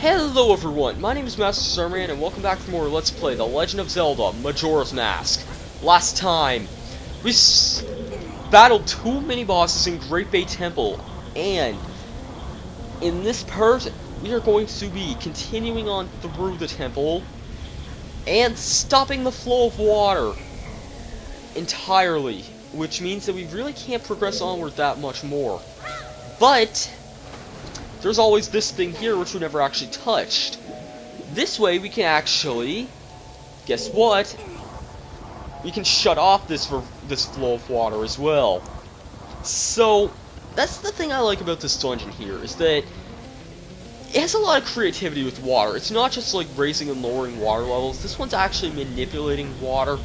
Hello everyone, my name is Masterstarman and welcome back for more Let's Play The Legend of Zelda, Majora's Mask. Last time, we battled two mini-bosses in Great Bay Temple, and in this part, we are going to be continuing on through the temple and stopping the flow of water entirely, which means that we really can't progress onward that much more. But there's always this thing here which we never actually touched. This way we can actually, guess what? We can shut off this flow of water as well. So that's the thing I like about this dungeon here, is that it has a lot of creativity with water. It's not just like raising and lowering water levels. This one's actually manipulating water,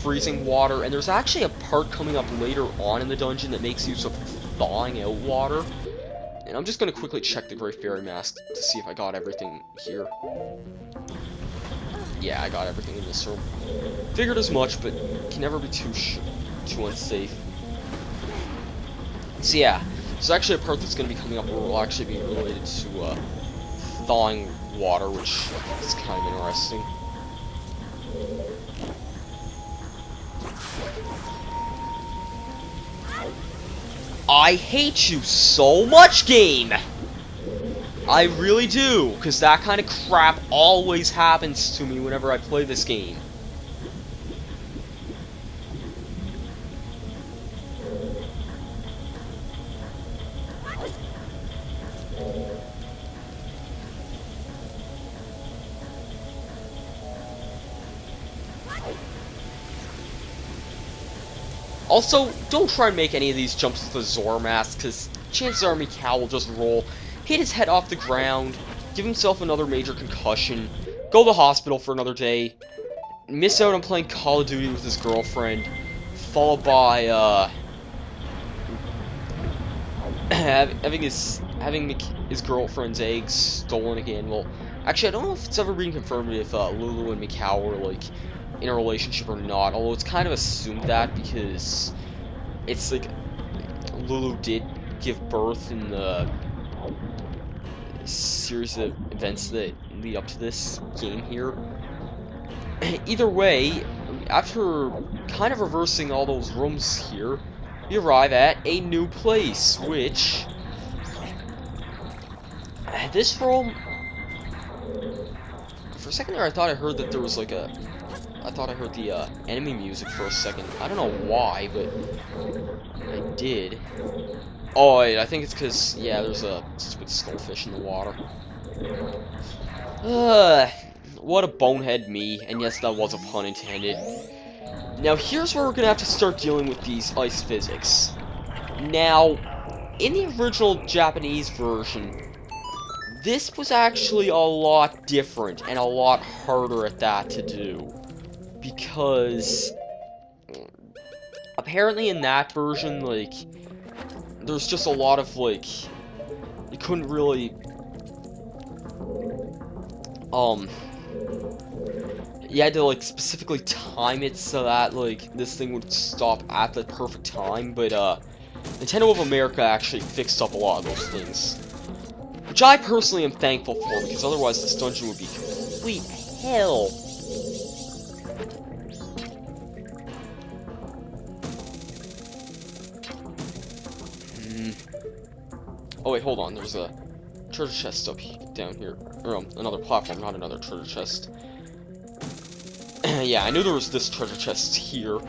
freezing water, and there's actually a part coming up later on in the dungeon that makes use of thawing out water. And I'm just going to quickly check the Great Fairy Mask to see if I got everything here. Yeah, I got everything in this room. Figured as much, but can never be too unsafe. So yeah, there's actually a part that's going to be coming up where will actually be related to thawing water, which is kind of interesting. I hate you so much, game! I really do, because that kind of crap always happens to me whenever I play this game. Also, don't try and make any of these jumps with the Zora mask, because chances are Mikau will just roll, hit his head off the ground, give himself another major concussion, go to the hospital for another day, miss out on playing Call of Duty with his girlfriend, followed by, having his girlfriend's eggs stolen again. Well, actually, I don't know if it's ever been confirmed if Lulu and Mikau were, like, in a relationship or not, although it's kind of assumed that because it's like Lulu did give birth in the series of events that lead up to this game here. Either way, after kind of reversing all those rooms here, we arrive at a new place, which this room, for a second there I thought I heard that there was like I thought I heard the enemy music for a second. I don't know why, but I did. Oh, wait, I think it's because, yeah, there's a stupid skullfish in the water. What a bonehead me, and yes, that was a pun intended. Now, here's where we're going to have to start dealing with these ice physics. Now, in the original Japanese version, this was actually a lot different, and a lot harder at that to do. Because apparently in that version, like, there's just a lot of, like, you couldn't really, you had to, like, specifically time it so that, like, this thing would stop at the perfect time, but, Nintendo of America actually fixed up a lot of those things. Which I personally am thankful for, because otherwise this dungeon would be complete hell. Oh wait, hold on, there's a treasure chest down here. Or, another platform, not another treasure chest. Yeah, I knew there was this treasure chest here.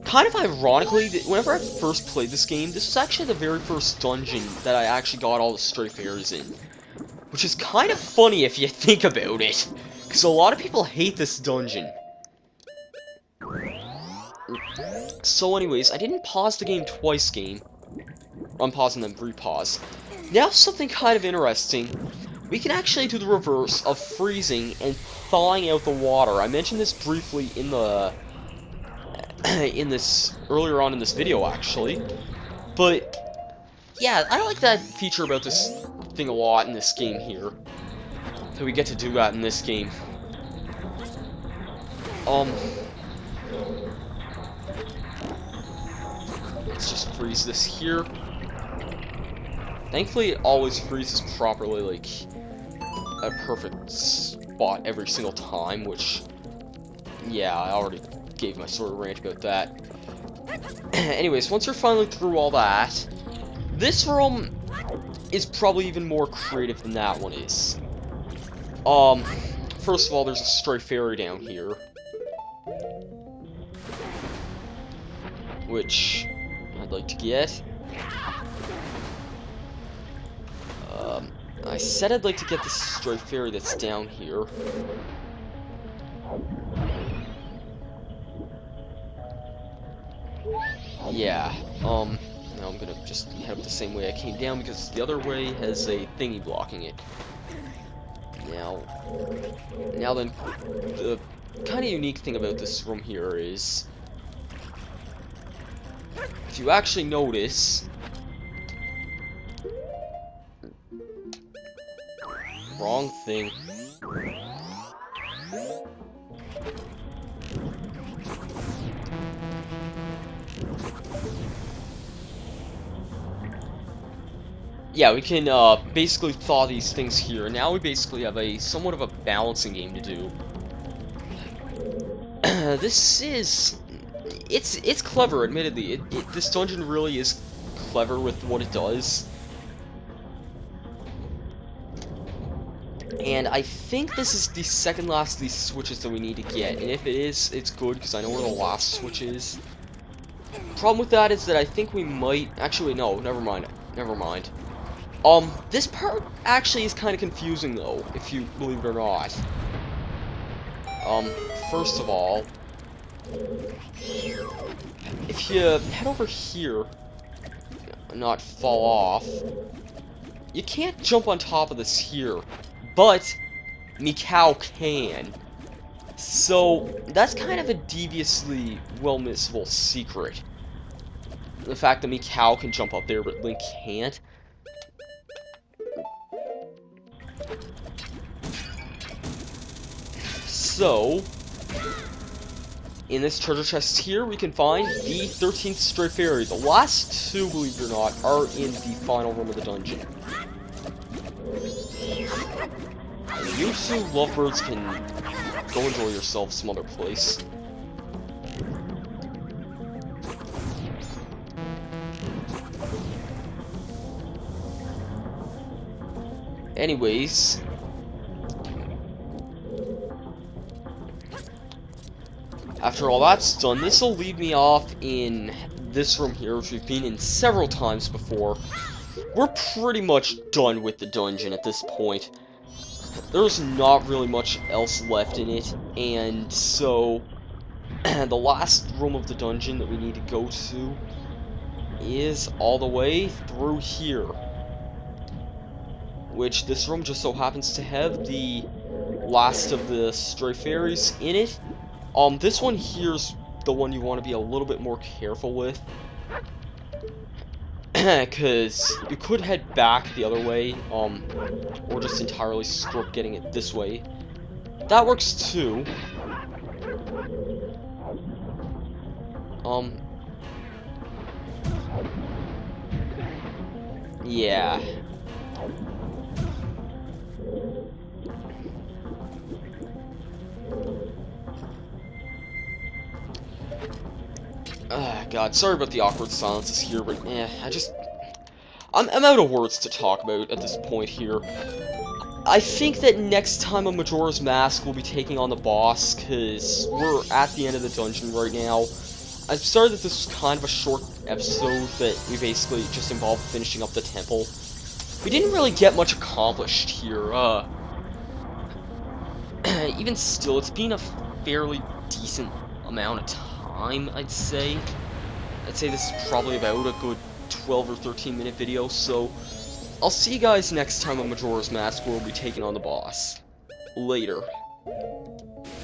Kind of ironically, whenever I first played this game, this was actually the very first dungeon that I actually got all the stray fairies in. Which is kind of funny if you think about it. Because a lot of people hate this dungeon. So anyways, I didn't pause the game twice, game. Unpause and then repause. Now something kind of interesting. We can actually do the reverse of freezing and thawing out the water. I mentioned this briefly in the earlier on in this video actually. But yeah, I like that feature about this thing a lot in this game here. So we get to do that in this game. Let's just freeze this here. Thankfully, it always freezes properly, like, a perfect spot every single time, which, yeah, I already gave my sort of rant about that. Anyways, once you're finally through all that, this room is probably even more creative than that one is. First of all, there's a stray fairy down here, which I'd like to get. I said I'd like to get this stray fairy that's down here. Yeah, now I'm gonna just head up the same way I came down because the other way has a thingy blocking it. Now then, the kind of unique thing about this room here is, if you actually notice, wrong thing. Yeah, we can basically thaw these things here. Now we basically have a somewhat of a balancing game to do. This is... It's clever, admittedly. This dungeon really is clever with what it does. And I think this is the second last of these switches that we need to get. And if it is, it's good, because I know where the last switch is. Problem with that is that I think we might... Actually, no, never mind. Never mind. This part actually is kind of confusing, though, if you believe it or not. First of all, if you head over here and not fall off, you can't jump on top of this here, but Mikau can. So, that's kind of a deviously well-missable secret. The fact that Mikau can jump up there, but Link can't. So, in this treasure chest here, we can find the 13th stray fairy. The last two, believe it or not, are in the final room of the dungeon. You two lovebirds can go enjoy yourselves some other place. Anyways, after all that's done, this will lead me off in this room here, which we've been in several times before. We're pretty much done with the dungeon at this point. There's not really much else left in it, and so the last room of the dungeon that we need to go to is all the way through here. Which this room just so happens to have the last of the stray fairies in it. This one here's the one you want to be a little bit more careful with. Because you could head back the other way, or just entirely skip getting it this way. That works too. Yeah. God, sorry about the awkward silences here, but I'm out of words to talk about at this point here. I think that next time on Majora's Mask we'll be taking on the boss, because we're at the end of the dungeon right now. I'm sorry that this was kind of a short episode that we basically just involved finishing up the temple. We didn't really get much accomplished here, even still, it's been a fairly decent amount of time, I'd say. I'd say this is probably about a good 12 or 13 minute video, so I'll see you guys next time on Majora's Mask where we'll be taking on the boss. Later.